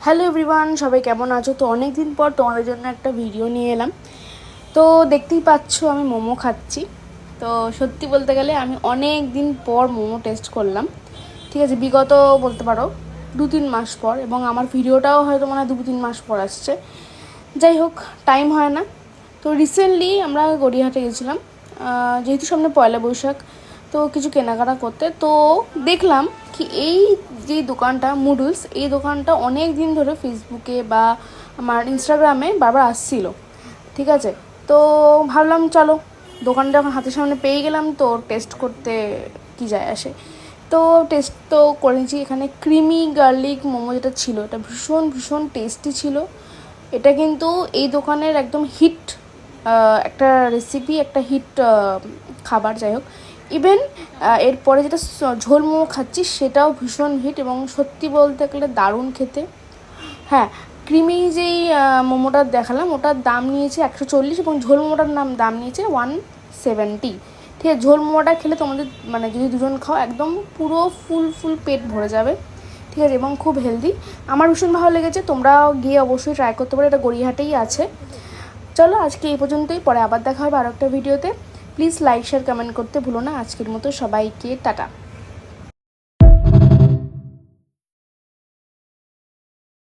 Hello everyone, সবাই কেমন আছো? তো অনেক দিন পর তোমাদের জন্য একটা ভিডিও নিয়ে এলাম। তো দেখতেই পাচ্ছ আমি মোমো খাচ্ছি। তো সত্যি বলতে গেলে আমি অনেক দিন পর মোমো টেস্ট করলাম। ঠিক আছে, বিগত বলতে পারো 2-3 মাস পর, এবং আমার ভিডিওটাও হয়তো মনে হয় 2-3 মাস পর আসছে। যাই হোক, টাইম হয় না। তো রিসেন্টলি আমরা গড়িয়াহাটে গেছিলাম, যেহেতু সামনে পয়লা বৈশাখ, তো কিছু কেনাকাটা করতে। তো দেখলাম কি এই যে দোকানটা মুডলস, এই দোকানটা অনেক দিন ধরে ফেসবুকে বা আমার ইনস্টাগ্রামে বারবার আসছিল। ঠিক আছে, তো ভাবলাম চলো, দোকানটা যখন হাতের সামনে পেয়ে গেলাম তো টেস্ট করতে কি যায় আসে। তো টেস্ট তো করেছি। এখানে ক্রিমি গার্লিক মোমো যেটা ছিল, এটা ভীষণ ভীষণ টেস্টি ছিল। এটা কিন্তু এই দোকানের একদম হিট একটা রেসিপি, একটা হিট খাবার। যাই হোক, ইভেন এরপরে যেটা ঝোল মোমো খাচ্ছি সেটাও ভীষণ হিট, এবং সত্যি বলতে গেলে দারুণ খেতে। হ্যাঁ, ক্রিমি যেই মোমোটা দেখালাম ওটার দাম নিয়েছে 140, এবং ঝোল মোমোটার দাম নিয়েছে 170। ঠিক আছে, ঝোল মোমোটা খেলে তোমাদের মানে যদি দুজন খাও একদম পুরো ফুল পেট ভরে যাবে। ঠিক আছে, এবং খুব হেলদি। আমার ভীষণ ভালো লেগেছে, তোমরাও গিয়ে অবশ্যই ট্রাই করতে পারো। এটা গড়িয়াহাটেই আছে। চলো আজকে এই পর্যন্তই, পরে আবার দেখা হবে আরও একটা ভিডিওতে। প্লিজ লাইক শেয়ার কমেন্ট করতে ভুলো না। আজকের মতো সবাইকে টাটা।